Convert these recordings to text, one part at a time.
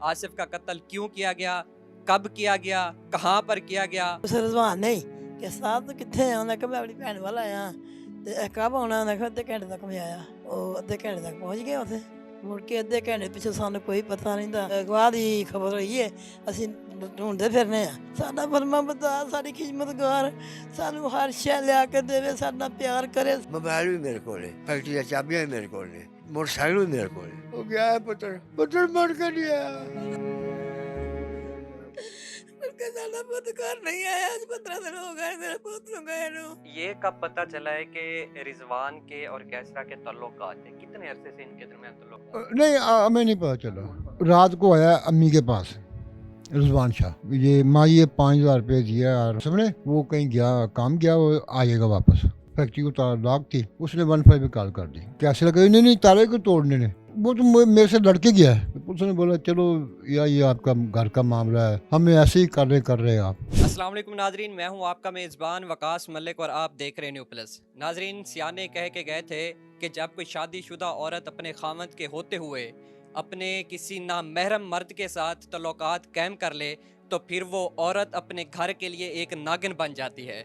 आसिफ का कत्ल क्यों किया गया, कब किया गया, कहाँ पर किया गया। ਉਸ ਰਜ਼ਵਾਨ ਨਹੀਂ ਕਿ ਸਾਹਿਬ ਕਿੱਥੇ ਆ ਉਹਨੇ ਕਿ ਮੈਂ ਆਪਣੀ ਭੈਣ ਵੱਲ ਆਇਆ ਤੇ ਇਹ ਕਬ ਆਉਣਾ ਉਹਨੇ ਕਿਹਾ ਅੱਧੇ ਘੰਟੇ ਤੱਕ ਮੈਂ ਆਇਆ ਉਹ ਅੱਧੇ ਘੰਟੇ ਤੱਕ ਪਹੁੰਚ ਗਿਆ ਉੱਥੇ ਮੁੜ ਕੇ ਅੱਧੇ ਘੰਟੇ ਪਿੱਛੇ ਸਾਨੂੰ ਕੋਈ ਪਤਾ ਨਹੀਂ ਦਾ ਅਗਵਾ ਦੀ ਖਬਰ ਹੋਈ ਹੈ ਅਸੀਂ ਢੂੰਡਦੇ ਫਿਰਨੇ ਆ ਸਾਡਾ ਫਰਮਾ ਬਤਾ ਸਾਡੀ ਖਿਦਮਤਗਾਰ ਸਾਨੂੰ ਹਰ ਸ਼ੈ ਲਿਆ ਕੇ ਦੇਵੇ ਸਾਡਾ ਪਿਆਰ ਕਰੇ मोबाइल भी मेरे को है, फैक्ट्री की चाबियां भी मेरे को है, मोटरसाइकिल भी मेरे को है। वो गया है पुत्र, पुत्र मर कर दिया। ਕਿ ਸਾਡਾ ਪੁੱਤ ਘਰ ਨਹੀਂ ਆਇਆ ਅੱਜ 15 ਦਿਨ ਹੋ ਗਏ ਮੇਰੇ ਪੁੱਤ ਨੂੰ ਗਏ ਨੂੰ ये कब पता चला है कि रिजवान के और कैसरा के ताल्लुकात हैं, कितने अरसे से इनके दरमियान ताल्लुकात। नहीं हमें नहीं पता चला। रात को आया अम्मी के पास रिजवान शाह, ये माँ ये 5,000 रुपये दिया और समझे वो कहीं गया काम गया, वो आएगा वापस। फैक्ट्री को ताला लॉक थी, उसने 15 पे कॉल कर दी। कैसे लगा नहीं ताले को तोड़ने ने, वो तो मेरे से लड़के गया है। उसने बोला चलो या ये आपका घर का मामला है, हमें ऐसे ही कर रहे आप। अस्सलाम वालेकुम नाजरीन, मैं हूं आपका मेज़बान वकास मलिक और आप देख रहे हैं न्यू प्लस। नाजरीन, सियाने कह के गए थे कि जब कोई शादीशुदा औरत अपने खामद के होते हुए अपने किसी नामहरम मर्द के साथ तल्लुकात कायम कर ले तो फिर वो औरत अपने घर के लिए एक नागिन बन जाती है।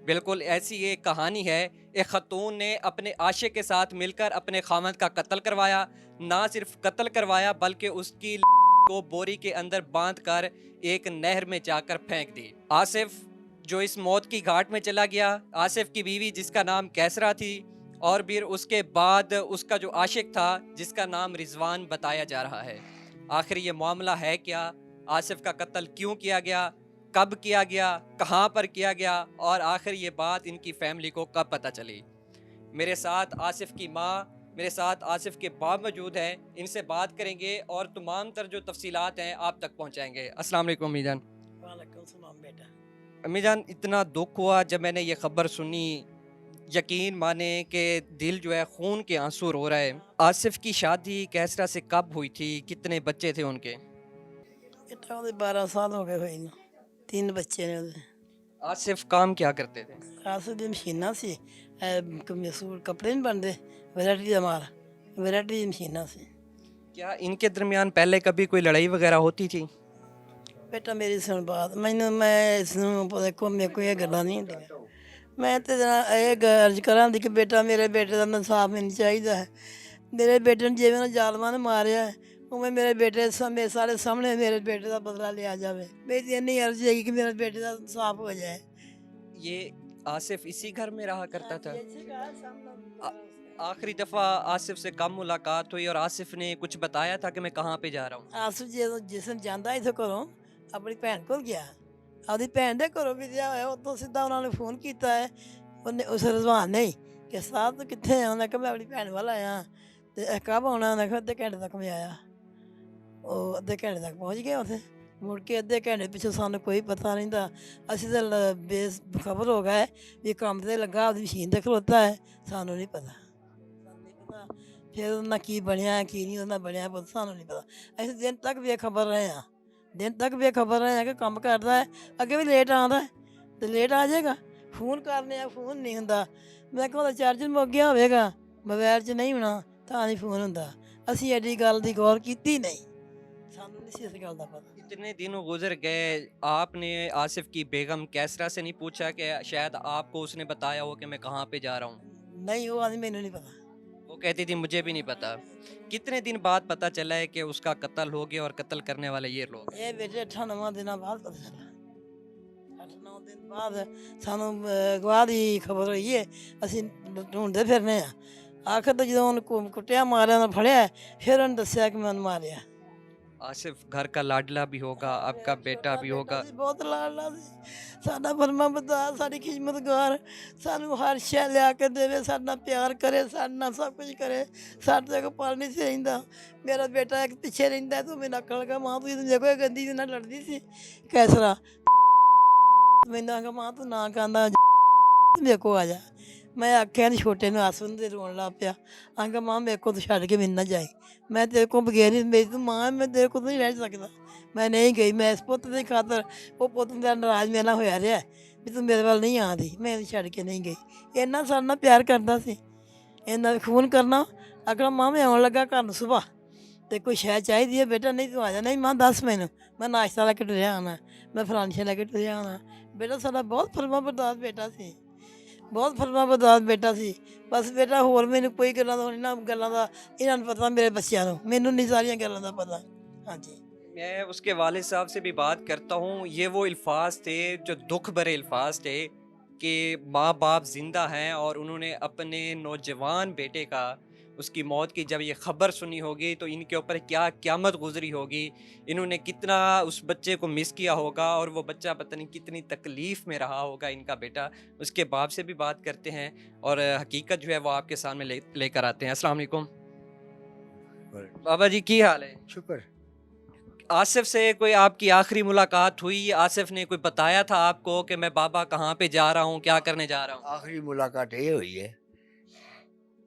बिल्कुल ऐसी ये कहानी है। एक खतून ने अपने आशिक के साथ मिलकर अपने खामद का कत्ल करवाया। ना सिर्फ कत्ल करवाया बल्कि उसकी को बोरी के अंदर बांध कर एक नहर में जाकर फेंक दी। आसिफ जो इस मौत की घाट में चला गया, आसिफ की बीवी जिसका नाम कैसरा थी, और फिर उसके बाद उसका जो आशिक था जिसका नाम रिजवान बताया जा रहा है। आखिर ये मामला है क्या, आसिफ का कत्ल क्यों किया गया, कब किया गया, कहाँ पर किया गया, और आखिर ये बात इनकी फैमिली को कब पता चली। मेरे साथ आसिफ की माँ, मेरे साथ आसिफ के बाप मौजूद हैं, इनसे बात करेंगे और तमाम तर जो तफसीलात हैं आप तक पहुँचाएँगे। अस्सलाम वालेकुम अम्मी जान। वालेकुम सलाम बेटा अम्मी जान, इतना दुख हुआ जब मैंने ये खबर सुनी, यकीन माने कि दिल जो है खून के आंसू रो रहा है। आसिफ की शादी कैसरा से कब हुई थी, कितने बच्चे थे उनके। बेटा ਉਹਦੇ 12 ਸਾਲ ਹੋ ਗਏ ਹੋਏ ਨੂੰ 3 ਬੱਚੇ ਨੇ ਉਹਦੇ आसिफ काम क्या करते थे। ਆਸੂ ਦੀ ਮਸ਼ੀਨਾਂ ਸੀ ਕਮੀਸੂਰ ਕੱਪੜੇ ਨਹੀਂ ਬਣਦੇ ਵੈਰਾਈਟੀ ਦਾ ਮਾਲ ਵੈਰਾਈਟੀ ਦੀ ਮਸ਼ੀਨਾਂ ਸੀ क्या इनके दरमियान पहले कभी कोई लड़ाई वगैरह होती थी। ਬੇਟਾ ਮੇਰੀ ਸੁਣ ਬਾਤ ਮੈਨੂੰ ਮੈਂ ਇਸ ਨੂੰ ਦੇਖੋ ਮੇਰੇ ਕੋਈ ਇਹ ਗੱਲਾਂ ਨਹੀਂ ਹੁੰਦੀਆਂ ਮੈਂ ਤੇ ਇਹ ਅਰਜ਼ ਕਰਾਂ ਦੀ ਕਿ ਬੇਟਾ ਮੇਰੇ ਬੇਟੇ ਦਾ ਇਨਸਾਫ ਮੈਨੂੰ ਚਾਹੀਦਾ ਹੈ ਮੇਰੇ ਬੇਟੇ ਨੂੰ ਜਿਵੇਂ ਜ਼ਾਲਮਾਂ ਨੇ ਮਾਰਿਆ ਉਵੇਂ ਮੇਰੇ ਬੇਟੇ ਸਮੇਂ ਸਾਰੇ ਸਾਹਮਣੇ ਮੇਰੇ ਬੇਟੇ ਦਾ ਬਦਲਾ ਲਿਆ ਜਾਵੇ ਮੇਰੀ ਇੰਨੀ ਅਰਜ਼ ਹੈ ਕਿ ਮੇਰੇ ਬੇਟੇ ਦਾ ਇਨਸਾਫ ਹੋ ਜਾਏ ये आसिफ इसी घर में रहा करता था। आखिरी दफ़ा आसिफ से कब मुलाकात हुई और आसिफ ने कुछ बताया था कि मैं कहाँ पे जा रहा हूँ। ਆਸੂ ਜਦੋਂ ਜਿਸਨ ਜਾਂਦਾ ਇੱਥੋਂ ਘਰੋਂ ਆਪਣੀ ਭੈਣ ਕੋਲ ਗਿਆ ਆਪਦੀ ਭੈਣ ਦੇ ਘਰੋਂ ਵੀ ਗਿਆ ਹੋਇਆ ਉੱਥੋਂ ਸਿੱਧਾ ਉਹਨਾਂ ਨੇ ਫੋਨ ਕੀਤਾ ਹੈ ਉਹਨੇ ਉਸ ਰਜ਼ਵਾਨ ਨਹੀਂ ਕਿ ਸਾਹਿਬ ਤੂੰ ਕਿੱਥੇ ਆ ਉਹਨੇ ਕਿਹਾ ਮੈਂ ਆਪਣੀ ਭੈਣ ਵੱਲ ਆਇਆ ਤੇ ਇਹ ਕਬ ਆਉਣਾ ਉਹਨੇ ਕਿਹਾ ਅੱਧੇ ਘੰਟੇ ਤੱਕ ਮੈਂ ਆਇਆ ਉਹ ਅੱਧੇ ਘੰਟੇ ਤੱਕ ਪਹੁੰਚ ਗਿਆ ਉੱਥੇ ਮੁੜ ਕੇ ਅੱਧੇ ਘੰਟੇ ਪਿੱਛੇ ਸਾਨੂੰ ਕੋਈ ਪਤਾ ਨਹੀਂ ਦਾ ਅਸੀਂ ਤਾਂ ਬੇਖਬਰ ਹੋ ਗਏ ਵੀ ਕੰਮ ਤੇ ਲੱਗਾ ਆਪਦੀ ਮਸ਼ੀਨ ਤੇ ਖਲੋਤਾ ਹੈ ਸਾਨੂੰ ਨਹੀਂ ਪਤਾ ਫਿਰ ਉਹਨਾਂ ਕੀ ਬਣਿਆ ਕੀ ਨਹੀਂ ਉਹਨਾਂ ਬਣਿਆ ਪੁੱਤ ਸਾਨੂੰ ਨਹੀਂ ਪਤਾ ਅਸੀਂ ਦਿਨ ਤੱਕ ਬੇਖਬਰ ਰਹੇ ਹਾਂ ਦਿਨ ਤੱਕ ਬੇਖਬਰ ਰਹੇ ਹਾਂ ਕਿ ਕੰਮ ਕਰਦਾ ਹੈ ਅੱਗੇ ਵੀ ਲੇਟ ਆਉਂਦਾ ਤੇ ਲੇਟ ਆ ਜਾਏਗਾ ਫੋਨ ਕਰਨੇ ਆ ਫੋਨ ਨਹੀਂ ਹੁੰਦਾ ਮੈਂ ਕਿਹਾ ਉਹਦਾ ਚਾਰਜਰ ਮੁੱਕ ਗਿਆ ਹੋਵੇਗਾ ਮੋਬਾਈਲ 'ਚ ਨਹੀਂ ਹੋਣਾ ਤਾਂ ਨਹੀਂ ਫੋਨ ਹੁੰਦਾ ਅਸੀਂ ਐਡੀ ਗੱਲ ਦੀ ਗੌਰ ਕੀਤੀ ਨਹੀਂ ਸਾਨੂੰ ਨਹੀਂ ਸੀ ਇਸ ਗੱਲ ਦਾ ਪਤਾ इतने दिन गुजर गए, आपने आसिफ की बेगम कैसरा से नहीं पूछा कि शायद आपको उसने बताया हो कि मैं कहाँ पे जा रहा हूँ। ਨਹੀਂ ਉਹ ਆदमी ਮੈਨੂੰ नहीं पता वो कहती थी मुझे भी नहीं पता। कितने दिन बाद पता चला है कि उसका कत्ल हो गया और कत्ल करने वाले ये लोग। ਇਹ ਬੇਟੇ 8-9 ਦਿਨਾਂ ਬਾਅਦ ਪਤਾ ਚੱਲਾ 8-9 ਦਿਨ ਬਾਅਦ ਸਾਨੂੰ ਅਗਵਾ ਦੀ ਖਬਰ ਹੋਈ ਹੈ ਅਸੀਂ ਢੂੰਡਦੇ ਫਿਰਨੇ ਆ ਆਖਰ ਤਾਂ ਜਦੋਂ ਉਹਨੂੰ ਕੁੱਟਿਆ ਮਾਰਿਆ ਉਹਨੂੰ ਫੜਿਆ ਫਿਰ ਉਹਨੇ ਦੱਸਿਆ ਕਿ ਮੈਂ ਉਹਨੂੰ ਮਾਰਿਆ आसिफ घर का लाडला भी होगा, आपका बेटा भी होगा। ਬਹੁਤ ਲਾਡਲਾ ਸੀ ਸਾਡਾ ਫਰਮਾ ਬਤਾ ਸਾਡੀ ਖਿਦਮਤਗਾਰ ਸਾਨੂੰ ਹਰ ਸ਼ੈ ਲਿਆ ਕੇ ਦੇਵੇ ਸਾਡਾ ਪਿਆਰ ਕਰੇ ਸਾਡੇ ਨਾਲ ਸਭ ਕੁਝ ਕਰੇ ਸਾਡੇ ਕੋਲ ਪਾਲ ਨਹੀਂ ਸੀ ਰਹਿੰਦਾ ਮੇਰਾ ਬੇਟਾ ਇੱਕ ਪਿੱਛੇ ਰਹਿੰਦਾ ਤੂੰ ਮੈਨੂੰ ਆਖਣ ਲੱਗਾ ਮਾਂ ਤੂੰ ਦੇਖੋ ਗੰਦੀ ਦੇ ਨਾਲ ਲੜਦੀ ਸੀ ਕੈਸਰਾ ਮੈਨੂੰ ਆਖਿਆ ਮਾਂ ਤੂੰ ਨਾ ਕਹਿੰਦਾ ਮੇਰੇ ਕੋਲ ਆ ਜਾ ਮੈਂ ਆਖਿਆ ਨਹੀਂ ਛੋਟੇ ਨੂੰ ਆਸਨ ਦੇ ਰੋਣ ਲੱਗ ਪਿਆ ਆਂਗਾ ਮਾਂ ਮੇਰੇ ਕੋਲ ਤੂੰ ਛੱਡ ਕੇ ਮੈਨੂੰ ਨਾ ਜਾਏ ਮੈਂ ਤੇਰੇ ਕੋਲ ਬਗੈਰ ਨਹੀਂ ਮੇਰੀ ਤੂੰ ਮਾਂ ਮੈਂ ਤੇਰੇ ਕੋਲ ਨਹੀਂ ਰਹਿ ਸਕਦਾ ਮੈਂ ਨਹੀਂ ਗਈ ਮੈਂ ਇਸ ਪੁੱਤ ਦੀ ਖਾਤਰ ਉਹ ਪੁੱਤ ਦਾ ਨਾਰਾਜ਼ ਮੇਰੇ ਨਾਲ ਹੋਇਆ ਰਿਹਾ ਵੀ ਤੂੰ ਮੇਰੇ ਵੱਲ ਨਹੀਂ ਆਉਂਦੀ ਮੈਂ ਇਹਨੂੰ ਛੱਡ ਕੇ ਨਹੀਂ ਗਈ ਇੰਨਾ ਸਾਡੇ ਨਾਲ ਪਿਆਰ ਕਰਦਾ ਸੀ ਇੰਨਾ ਫੋਨ ਕਰਨਾ ਆਖਣਾ ਮਾਂ ਮੈਂ ਆਉਣ ਲੱਗਾ ਘਰ ਨੂੰ ਸੁਬਾਹ ਤੇ ਕੋਈ ਸ਼ੈ ਚਾਹੀਦੀ ਹੈ ਬੇਟਾ, ਨਹੀਂ ਤੂੰ ਆ ਜਾ, ਨਹੀਂ ਮਾਂ ਦੱਸ ਮੈਨੂੰ, ਮੈਂ ਨਾਸ਼ਤਾ ਲੈ ਕੇ ਟੁਰਿਆ ਆਉਣਾ, ਮੈਂ ਫਲਾਣੀ ਲੈ ਕੇ ਟੁਰਿਆ ਆਉਣਾ। ਬੇਟਾ ਸਾਡਾ ਬਹੁਤ ਫਰਮਾ ਬਰਦਾਰ ਬੇਟਾ ਸੀ, ਬਹੁਤ ਫਰਮਾ ਬਰਦਾਰ ਬੇਟਾ ਸੀ। ਬਸ ਬੇਟਾ ਹੋਰ ਮੈਨੂੰ ਕੋਈ ਗੱਲਾਂ ਦਾ ਇਹਨਾਂ ਗੱਲਾਂ ਦਾ ਇਹਨਾਂ ਨੂੰ ਪਤਾ, ਮੇਰੇ ਬੱਚਿਆਂ ਨੂੰ, ਮੈਨੂੰ ਨਹੀਂ ਸਾਰੀਆਂ ਗੱਲਾਂ ਦਾ ਪਤਾ। ਹਾਂਜੀ मैं उसके वालिद साहब से भी बात करता हूँ। ये वो अल्फाज थे जो दुख भरे अल्फाज थे कि माँ बाप ज़िंदा हैं और उन्होंने अपने नौजवान बेटे का, उसकी मौत की जब ये ख़बर सुनी होगी तो इनके ऊपर क्या क़यामत गुजरी होगी, इन्होंने कितना उस बच्चे को मिस किया होगा और वो बच्चा पता नहीं कितनी तकलीफ़ में रहा होगा इनका बेटा। उसके बाप से भी बात करते हैं और हकीकत जो है वो आपके सामने लेकर आते हैं। अस्सलाम वालेकुम बाबा जी, की हाल है? शुक्र। आसिफ से कोई आपकी आखिरी मुलाकात हुई? आसिफ ने कोई बताया था आपको कि मैं बाबा कहाँ पे जा रहा हूँ, क्या करने जा रहा हूँ? आखिरी मुलाकात ये हुई है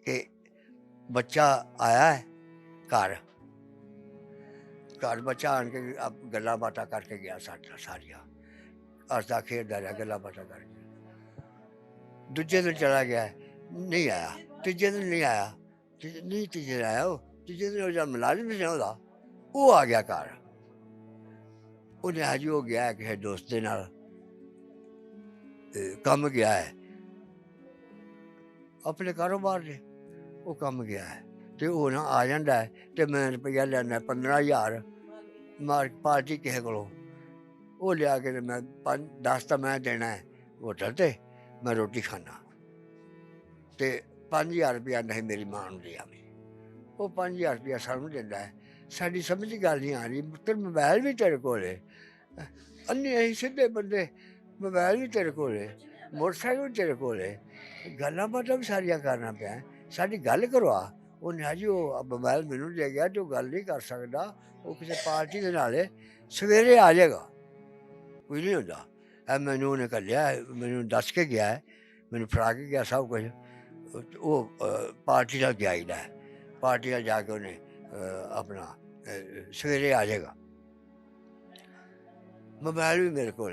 कि बच्चा आया है घर, घर बच्चा आन के अब गला बाता करके गया सारिया, हसदा खेलता रहा, गला बाता करके। दूजे दिन चला गया है, नहीं आया। तीजे दिन नहीं आया, नहीं तीजे दिन आया। वो तीजे दिन जब मुलाजिम से होता वो आ गया घर, उन्हें हाजी हो गया है किसी दोस्त के नाल कम गया है, अपने कारोबार से वो कम गया है। तो वो ना आ जाता है तो मैं रुपया लेना 15,000 मार पार्टी किसी को, वो लिया के मैं 10 तो मैं देना है होटल ते, मैं रोटी खाना, तो 5,000 रुपया नहीं मेरी मां ने दिया। वो 5,000 रुपया सानू देता है। साड़ी समझ गल नहीं आ रही, पुत्तर मोबाइल भी तेरे को है, अन्य अं सीधे बंदे, मोबाइल भी तेरे को है, मोटरसाइकिल भी तेरे को है, गल्लां बातां भी सारियां करना पिया, साडी गल करवा। उन्हें जी वो मोबाइल मैनू दे गया, जो गल नहीं कर सकता, वो किसी पार्टी के नाल सवेरे आ जाएगा, कोई नहीं होता है। मैनू उन्हें घल्लिया, मैनू दस के गया है, मैनू फड़ा के गया सब कुछ। वो पार्टी नाल गया ही है, पार्टी नाल जाके उन्हें अपना सवेरे आ जाएगा। मोबाइल भी मेरे को,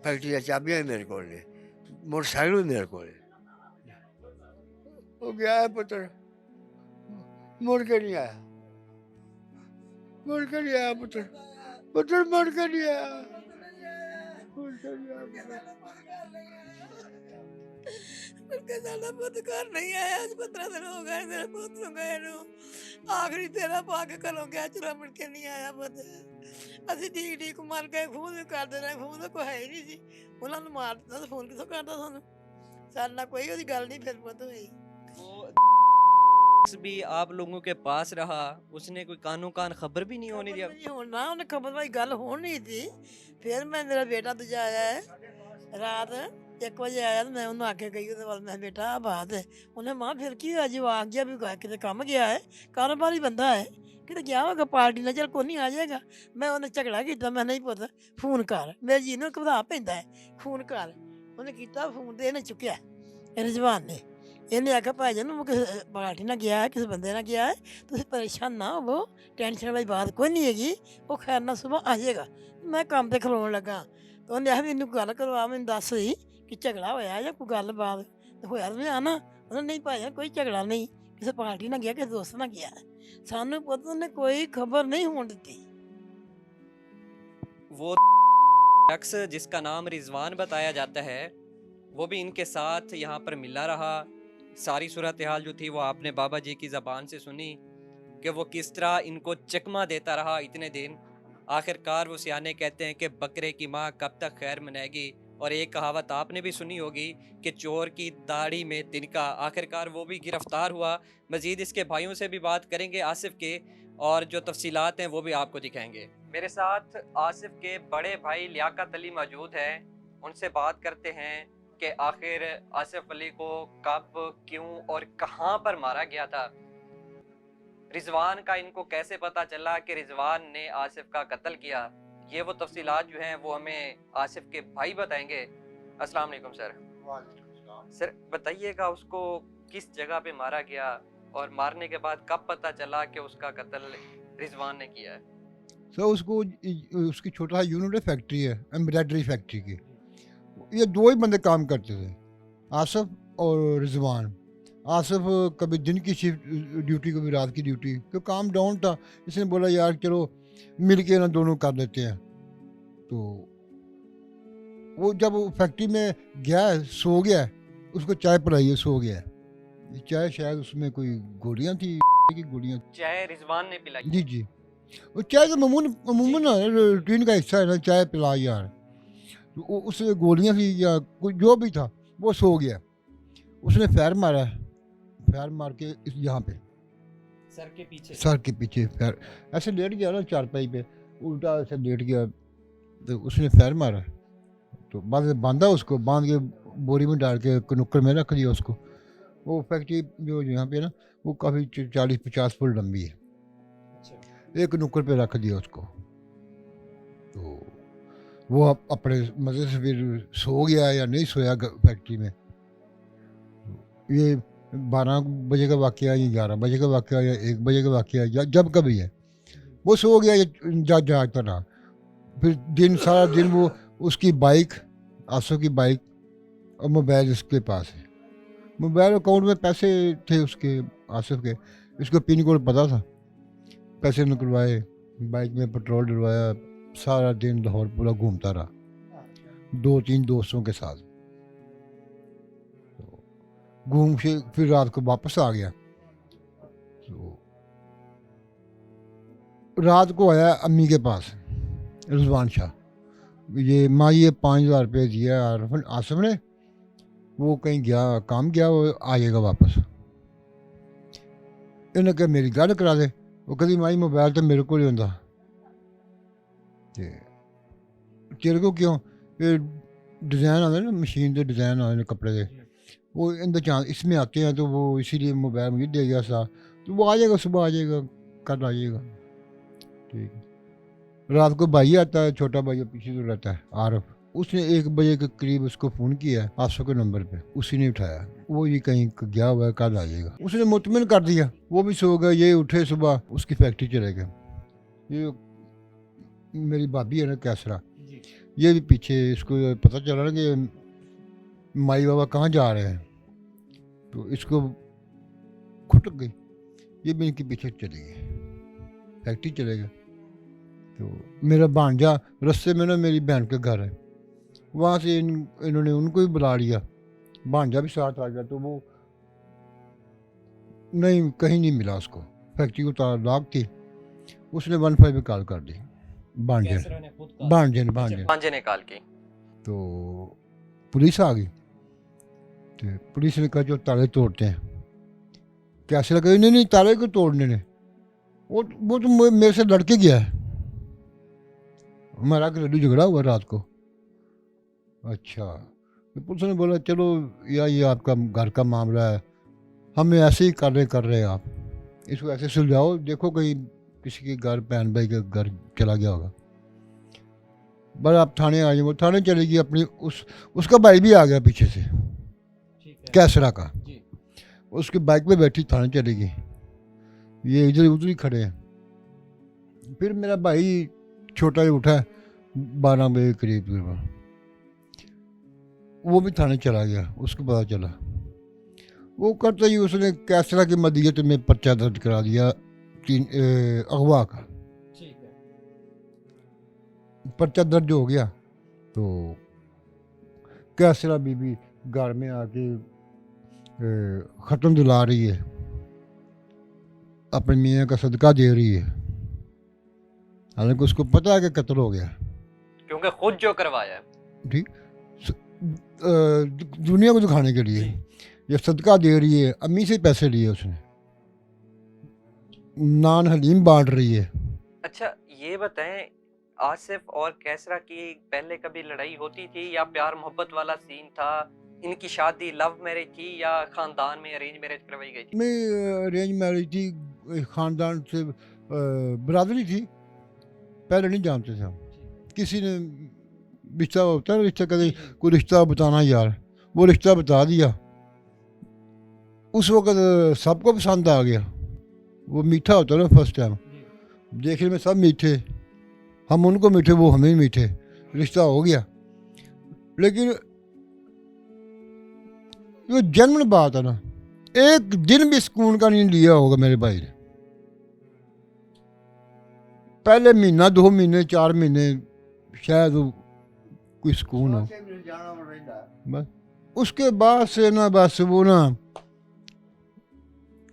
फैक्ट्री की चाबियाँ भी मेरे को, मोटरसाइकिल भी मेरे को। वो गया है पुत्र, मुड़ के नहीं आया, मुड़ के नहीं आया पुत्र, पुत्र मुड़ के नहीं आया, मुड़ के नहीं आया। उनके साला पुत घर नहीं आया, आज 15 दिन हो गए मेरे पुत ਨੂੰ ਗਏ ਨੂੰ। ਆਖਰੀ ਤੇਰਾ ਪਾ ਕੇ ਘਰੋਂ ਗਿਆ, ਚੁਰਾ ਮੁੜ ਕੇ ਨਹੀਂ ਆਇਆ ਪੁੱਤ। ਅਸੀਂ ਠੀਕ ਮਰ ਗਏ, ਫੋਨ ਵੀ ਕਰਦੇ ਰਹੇ, ਫੋਨ ਤਾਂ ਕੋਈ ਹੈ ਹੀ ਨਹੀਂ ਸੀ, ਉਹਨਾਂ ਨੂੰ ਮਾਰ ਦਿੱਤਾ ਤਾਂ ਫੋਨ ਕਿੱਥੋਂ ਕਰਦਾ ਸਾਨੂੰ? ਸਾਡੇ ਨਾਲ ਕੋਈ ਉਹਦੀ ਗੱਲ ਨਹੀਂ ਫਿਰ ਪੁੱਤ ਹੋਈ। भी आप लोगों के पास रहा, उसने कोई कानू कान खबर भी नहीं होने दिया? नहीं होना, उन्हें खबर भाई गल होनी थी। फिर मैं, मेरा बेटा दूजा आया है रात 1 ਵਜੇ ਆਇਆ, तो मैं उन्हें आके गई ਉਹਦੇ ਵੱਲ, मैं बेटा आ बात है। उन्हें मां फिर की होया, जो आ गया भी किਤੇ ਕੰਮ ਗਿਆ ਹੈ, ਕਾਰੋਬਾਰੀ ਬੰਦਾ ਹੈ, ਕਿਤੇ ਗਿਆ ਹੋਗਾ ਪਾਰਟੀ ਨਾਲ, ਚੱਲ ਕੋਈ ਨਹੀਂ ਆ ਜਾਏਗਾ। ਮੈਂ ਉਹਨੇ ਝਗੜਾ ਕੀਤਾ, ਮੈਂ ਨਹੀਂ ਪੁੱਤ ਫੋਨ ਕਰ, ਮੇਰੇ ਜੀ ਨੂੰ ਘਬਰਾ ਪੈਂਦਾ ਹੈ, ਫੋਨ ਕਰ। ਉਹਨੇ ਕੀਤਾ ਫੋਨ, ਤੇ ਇਹਨੇ ਚੁੱਕਿਆ, ਰਿਜ਼ਵਾਨ ਨੇ। ਇਹਨੇ ਆਖਿਆ ਭਾਈ ਜਾਨ ਨੂੰ ਕਿਸੇ ਪਾਰਟੀ ਨਾਲ ਗਿਆ ਹੈ, ਕਿਸੇ ਬੰਦੇ ਨਾਲ ਗਿਆ ਹੈ, ਤੁਸੀਂ ਪਰੇਸ਼ਾਨ ਨਾ ਹੋਵੋ, ਟੈਨਸ਼ਨ ਵਾਲੀ ਬਾਤ ਕੋਈ ਨਹੀਂ ਹੈਗੀ, ਉਹ ਖੈਰ ਨਾਲ ਸੁਬਾਹ ਆ ਜਾਏਗਾ। ਮੈਂ ਕੰਮ 'ਤੇ ਖਲੋਣ ਲੱਗਾ, ਤਾਂ ਉਹਨੇ ਆਖਿਆ ਮੈਨੂੰ ਗੱਲ ਕਰਵਾ, ਮੈਨੂੰ ਦੱਸ ਸਹੀ ਕਿ ਝਗੜਾ ਹੋਇਆ ਜਾਂ ਕੋਈ ਗੱਲਬਾਤ ਹੋਇਆ ਤਾਂ ਮੈਂ ਨਾ। ਉਹਨੇ ਨਹੀਂ ਭਾਈ ਜਾਨ ਕੋਈ ਝਗੜਾ ਨਹੀਂ, ਕਿਸੇ ਪਾਰਟੀ ਨਾਲ ਗਿਆ, ਕਿਸੇ ਦੋਸਤ ਨਾਲ ਗਿਆ, ਸਾਨੂੰ ਪੁੱਤ ਉਹਨੇ ਕੋਈ ਖਬਰ ਨਹੀਂ ਹੋਣ ਦਿੱਤੀ। वो शख्स जिसका नाम रिजवान बताया जाता है, वो भी इनके साथ यहाँ पर मिला रहा। सारी सूरत हाल जो थी वो आपने बाबा जी की ज़बान से सुनी कि वो किस तरह इनको चकमा देता रहा इतने दिन। आखिरकार वो सियाने कहते हैं कि बकरे की माँ कब तक खैर मनाएगी। और एक कहावत आपने भी सुनी होगी कि चोर की दाढ़ी में तिनका। आखिरकार वो भी गिरफ्तार हुआ। मज़ीद इसके भाइयों से भी बात करेंगे आसिफ के, और जो तफसीलात हैं वो भी आपको दिखाएंगे। मेरे साथ आसिफ के बड़े भाई लियाकत अली मौजूद हैं, उनसे बात करते हैं कि आखिर आसिफ अली को कब, क्यों और कहाँ पर मारा गया था। रिजवान का इनको कैसे पता चला कि रिजवान ने आसिफ का कत्ल किया, ये वो तफसीलात जो हैं वो हमें आसिफ के भाई बताएंगे। अस्सलाम वालेकुम सर। सर बताइएगा उसको किस जगह पे मारा गया और मारने के बाद कब पता चला कि उसका कत्ल रिजवान ने किया है? सर उसको उसकी छोटा यूनिट फैक्ट्री है, एम्ब्रॉयडरी फैक्ट्री की। ये 2 ही बंदे काम करते थे, आसिफ और रिजवान। आसिफ कभी दिन की शिफ्ट ड्यूटी कभी रात की ड्यूटी, तो काम डाउन था। इसने बोला यार चलो मिल के ना दोनों कर लेते हैं। तो वो जब वो फैक्ट्री में गया है, सो गया है, उसको चाय पिलाई है, सो गया है। ये चाय शायद उसमें कोई गोलियां थी की गोलियां। चाय रिजवान ने पिलाई। जी जी, वो चाय तो अमूमन ना रूटीन का हिस्सा है ना, चाय पिला यार। तो उसमें गोलियां थी या कोई जो भी था, वो सो गया। उसने फायर मारा है, फायर मार के यहाँ पे सर के पीछे। सर के पीछे फायर, ऐसे लेट गया ना चारपाई पे, उल्टा ऐसे लेट गया, तो उसने फायर मारा। तो बाद में बांधा उसको, बांध के बोरी में डाल के नुक्कड़ में रख दिया उसको। वो फैक्ट्री जो यहाँ पे ना, वो काफ़ी 40-50 फुट लंबी है। एक नुक्कड़ पे रख दिया उसको। तो वो अपने मज़े से फिर सो गया या नहीं सोया फैक्ट्री में। ये 12 बजे का वाक़या, या 11 बजे का वाक़या, या 1 बजे का वाक़या, या जब कभी है, वो सो गया या जागता रहा। फिर दिन सारा दिन वो उसकी बाइक, आंसू की बाइक और मोबाइल इसके पास है। मोबाइल अकाउंट में पैसे थे उसके, आसिफ के, इसको पिन कोड पता था। पैसे निकलवाए, बाइक में पेट्रोल डलवाया, सारा दिन लाहौर पूरा घूमता रहा 2-3 दोस्तों के साथ। घूम के फिर रात को वापस आ गया। तो रात को आया अम्मी के पास, रिजवान शाह, ये माँ ये 5,000 रुपये दिया यार आसिफ ने, वो कहीं गया, काम गया, वो आ जाएगा वापस। इन्हें कहा मेरी गल करा दे। वो कहती माई मोबाइल तो मेरे को ही होंदा। तेरे को क्यों? ये डिज़ाइन आते ना, मशीन के डिज़ाइन आते कपड़े के, वो इनके चांस इसमें आते हैं, तो वो इसीलिए मोबाइल मुझे दे गया था। तो वो आ जाएगा, सुबह आ जाएगा, कल आ जाएगा। ठीक है। रात को भाई आता है, छोटा भाई पीछे तो रहता है आरफ, उसने 1 बजे के करीब उसको फ़ोन किया आसो के नंबर पे, उसी ने उठाया। वो ये कहीं गया हुआ है, कल आ जाएगा। उसने मुतमिन कर दिया, वो भी सो गए। ये उठे सुबह, उसकी फैक्ट्री चले गए। ये मेरी भाभी है ना कैसरा, ये भी पीछे, इसको पता चला ना कि माई बाबा कहाँ जा रहे हैं, तो इसको खुटक गई। ये भी इनके पीछे चले गए, फैक्ट्री चले गए। तो मेरा भांजा रास्ते में ना मेरी बहन का घर है, वहाँ से इन्होंने उनको भी बुला लिया, भांजा भी साथ आ गया। तो वो नहीं, कहीं नहीं मिला उसको, फैक्ट्री को ताला लॉक थी। उसने 15 पे कॉल कर दी भांजे भांजे ने कॉल की। तो पुलिस आ गई। तो पुलिस ने कहा जो ताले तोड़ते हैं। कैसे लगा? नहीं ताले को तोड़ने ने, वो तो मेरे से लड़के गया है, हमारा घरेलू झगड़ा हुआ रात को। अच्छा। तो पुलिस ने बोला चलो या ये आपका घर का मामला है, हमें ऐसे ही कर रहे हैं आप, इसको ऐसे सुलझाओ, देखो कहीं किसी के घर, बहन भाई के घर चला गया होगा। बस आप थाने आ जाए। वो थाने चले गई अपनी, उसका भाई भी आ गया पीछे से, कैसरा का, उसकी बाइक पे बैठी थाने चली गई। ये इधर उधर ही खड़े हैं। फिर मेरा भाई छोटा ही उठा 12 बजे करीब, वो भी थाने चला गया। उसको पता चला, वो करते ही उसने कैसरा की मदीयत में पर्चा दर्ज करा दिया, 3 अगवा का। पर्चा दर्ज हो गया। तो कैसरा बीबी घर में आके ख़त्म दिला रही है, अपने मियाँ का सदका दे रही है, हालांकि उसको पता है कि कत्ल हो गया, क्योंकि खुद जो करवाया। ठीक, दुनिया को दिखाने के लिए ये सदका दे रही है। अम्मी से पैसे लिए उसने, नान हलीम बांट रही है। अच्छा ये बताएं, आसिफ और कैसरा की पहले कभी लड़ाई होती थी या प्यार मोहब्बत वाला सीन था? इनकी शादी लव मैरिज थी या खानदान में अरेंज मैरिज करवाई गई थी? में अरेंज मैरिज थी, खानदान से बरादरी थी, पहले नहीं जानते थे हम। किसी ने रिश्ता होता है, रिश्ता कभी कोई रिश्ता बताना यार, वो रिश्ता बता दिया। उस वक़्त सबको पसंद आ गया। वो मीठा होता है ना, फर्स्ट टाइम देखने में सब मीठे, हम उनको मीठे, वो हमें मीठे, रिश्ता हो गया। लेकिन जो जेन्युइन बात है ना, ایک دن بھی سکون کا نہیں لیا ہوگا میرے بھائی نے. پہلے مہینہ 2 مہینے 4 مہینے شاید وہ کوئی سکون ہو, بس اس کے بعد سے نا بس وہ نا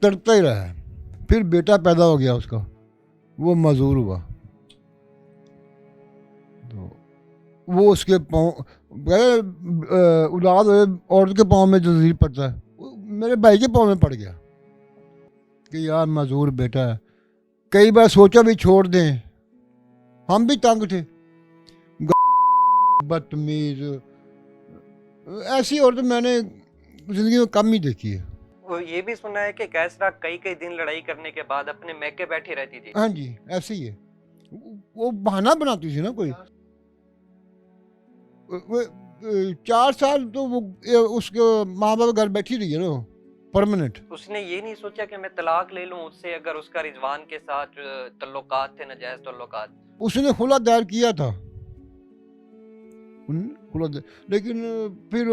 تڑپتا ہی رہا. پھر بیٹا پیدا ہو گیا اس کا, وہ معذور ہوا, تو وہ اس کے پاؤں اولاد ہوئے عورت کے پاؤں میں جزیر پڑتا ہے, میرے بھائی کے پاؤں میں پڑ گیا کہ یار معذور بیٹا ہے. کئی بار سوچا بھی چھوڑ دیں, ہم بھی تنگ تھے. بدتمیز ایسی عورت میں نے زندگی میں کم ہی دیکھی ہے. وہ یہ بھی سنا ہے کہ کیسرا کئی دن لڑائی کرنے کے بعد اپنے میکے بیٹھی رہتی تھی. ہاں جی ایسے ہی ہے, وہ بہانہ بناتی تھی نا کوئی. 4 سال تو وہ اس کے ماں باپ گھر بیٹھی رہی ہے نا پرماننٹ. اس نے یہ نہیں سوچا کہ میں طلاق لے لوں اس سے, اگر اس کا رضوان کے ساتھ تعلقات تھے, ناجائز تعلقات. اس نے خلا دائر کیا تھا, لیکن پھر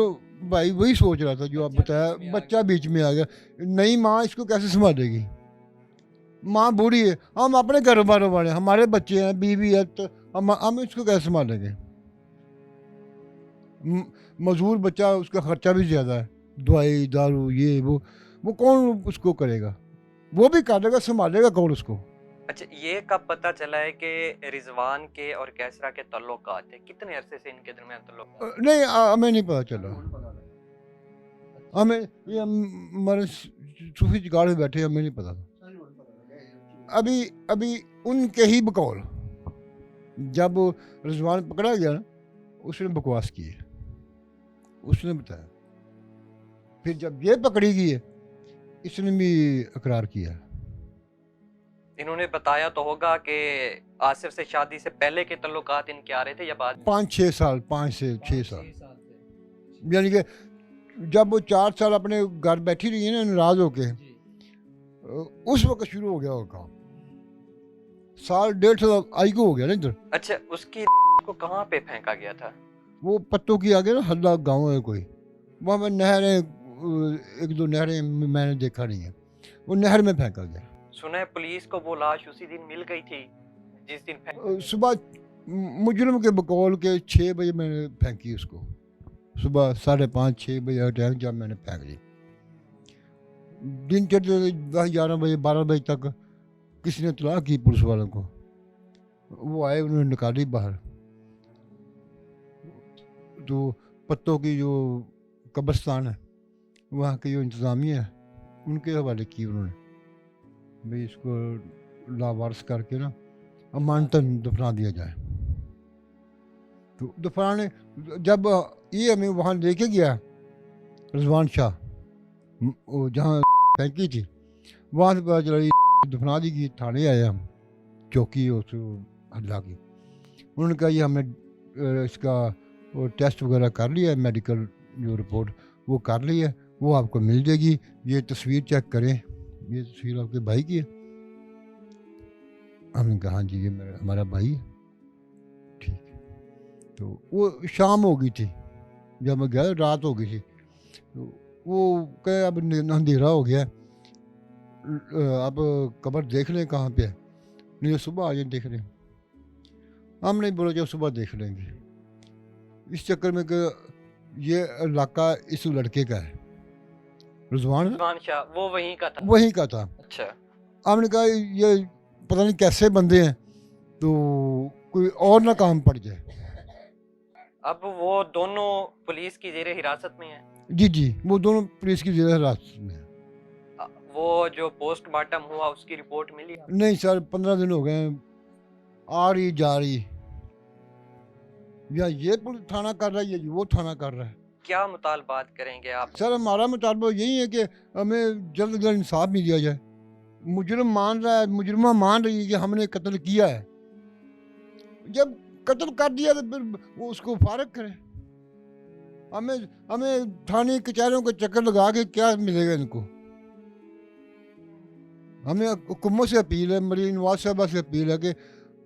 بھائی وہی سوچ رہا تھا جو آپ بتایا, بچہ بیچ میں آ گیا. نئی ماں اس کو کیسے سنبھالے گی؟ ماں بوڑھی ہے, ہم اپنے گھر باروں والے, ہمارے بچے ہیں, بیوی ہے, تو ہم اس کو کیسے سنبھالیں گے؟ مزدور بچہ, اس کا خرچہ بھی زیادہ ہے, دوائی دارو یہ وہ کون اس کو کرے گا؟ وہ بھی کر لے گا, سنبھالے گا کون اس کو؟ اچھا, یہ کب پتہ چلا ہے کہ رضوان کے اور کیسرا کے تعلقات ہیں؟ کتنے عرصے سے ان کے درمیان تعلقات؟ نہیں ہمیں نہیں پتا چلا. ہمیں یہ ہمارے صوفی جگاڑ میں بیٹھے, ہمیں نہیں پتا. ابھی ان کے ہی بقول جب رضوان پکڑا گیا نا, اس نے بکواس کی ہے, اس نے بتایا. پھر جب یہ پکڑی گئی ہے, اس نے بھی اقرار کیا. انہوں نے بتایا تو ہوگا کہ آصف سے شادی سے پہلے کے تعلقات ان کے آ رہے تھے یا بعد؟ 5-6 سال, 5 سے 6 سال. یعنی کہ جب وہ 4 سال اپنے گھر بیٹھی رہی ہے نا ناراض ہو کے, اس وقت شروع ہو گیا وہ کام. 1.5 سال آئی کو ہو گیا نا ادھر. اچھا, اس کی کو کہاں پہ پھینکا گیا تھا؟ وہ پتوں کی آگے نا ہلدا گاؤں ہے کوئی, وہاں پہ نہریں, 1-2 نہریں میں نے دیکھا نہیں ہے, وہ نہر میں پھینکا گیا. سنا ہے پولیس کو وہ لاش اسی دن مل گئی تھی جس دن صبح مجرم کے بقول کے 6 بجے میں نے پھینکی اس کو, صبح 5:30-6 بجے ٹائم جب میں نے پھینک دی. دن چڑھتے 10-11 بجے 12 بجے تک کسی نے اطلاع کی پولیس والوں کو, وہ آئے, انہوں نے نکالی باہر. تو پتوں کی جو قبرستان ہے, وہاں کی جو انتظامیہ ہے, ان کے حوالے کی انہوں نے, بھئی اس کو لاوارث کر کے نا امانتاً دفنا دیا جائے. تو دفنانے جب یہ ہمیں وہاں لے کے گیا رضوان شاہ, جہاں پھینکی تھی, وہاں سے پتا چلا دفنا دی گئی. تھانے آئے ہم, چوکی اس اللہ کی, انہوں نے کہا یہ ہم نے اس کا وہ ٹیسٹ وغیرہ کر لیا ہے, میڈیکل جو رپورٹ وہ کر لی ہے, وہ آپ کو مل جائے گی. یہ تصویر چیک کریں, یہ تصویر آپ کے بھائی کی ہے. ہم نے کہا ہاں جی یہ ہمارا بھائی ہے. ٹھیک ہے. تو وہ شام ہو گئی تھی جب میں گیا, رات ہو گئی تھی. تو وہ کہ اب اندھیرا ہو گیا, اب قبر دیکھ لیں کہاں پہ ہے, نہیں صبح آ جائیں دیکھ لیں. ہم نہیں بولا جب صبح دیکھ لیں گے. اس چکر میں کہ یہ علاقہ اس لڑکے کا ہے, رضوان شاہ, وہ وہیں کا تھا. وہیں کا تھا. اچھا, ہم نے کہا یہ پتہ نہیں کیسے بندے ہیں, تو کوئی اور نہ کام پڑ جائے. اب وہ دونوں پولیس کی زیر حراست میں ہیں؟ جی وہ دونوں پولیس کی زیر حراست میں ہیں. وہ جو پوسٹ مارٹم ہوا اس کی رپورٹ ملی؟ نہیں سر, 15 دن ہو گئے ہیں, آ رہی جا رہی, یا یہ تھانہ کر رہا ہے یا وہ تھانہ کر رہا ہے. کیا مطالبات کریں گے آپ؟ سر ہمارا مطالبہ یہی ہے کہ ہمیں جلد از جلد انصاف بھی دیا جائے. مجرم مان رہا ہے, مجرمہ مان رہی ہے کہ ہم نے قتل کیا ہے. جب قتل کر دیا تو پھر وہ اس کو فارغ کرے. ہمیں تھانے کچہریوں کے چکر لگا کے کیا ملے گا ان کو؟ ہمیں حکومت سے اپیل ہے, مریم نواز صاحبہ سے اپیل ہے کہ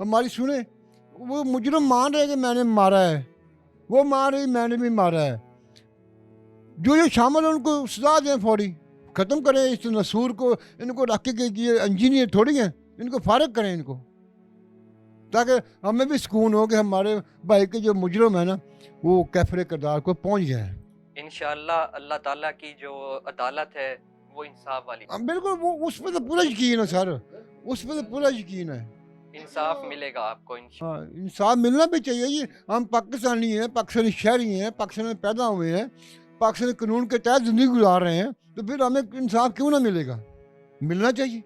ہماری سنیں. وہ مجرم مان رہے کہ میں نے مارا ہے, وہ مان رہی میں نے بھی مارا ہے. جو یہ شامل ہیں ان کو سزا دیں فوری, ختم کریں اس نصور کو، ان کو رکھ کے یہ انجینئر تھوڑی ہیں، ان کو فارغ کریں ان کو، تاکہ ہمیں بھی سکون ہو کہ ہمارے بھائی کے جو مجرم ہیں نا وہ کیفر کردار کو پہنچ گئے ہیں۔ انشاءاللہ اللہ تعالیٰ کی جو عدالت ہے وہ انصاف والی، بالکل، وہ اس پہ تو پورا یقین ہے سر، اس پہ تو پورا یقین ہے۔ انصاف ملے گا آپ کو ہاں، انصاف ملنا بھی چاہیے جی، ہم پاکستانی ہیں، پاکستانی شہری ہیں، پاکستان میں پیدا ہوئے ہیں، پاکستانی قانون کے تحت زندگی گزار رہے ہیں، تو پھر ہمیں انصاف کیوں نہ ملے گا؟ ملنا چاہیے۔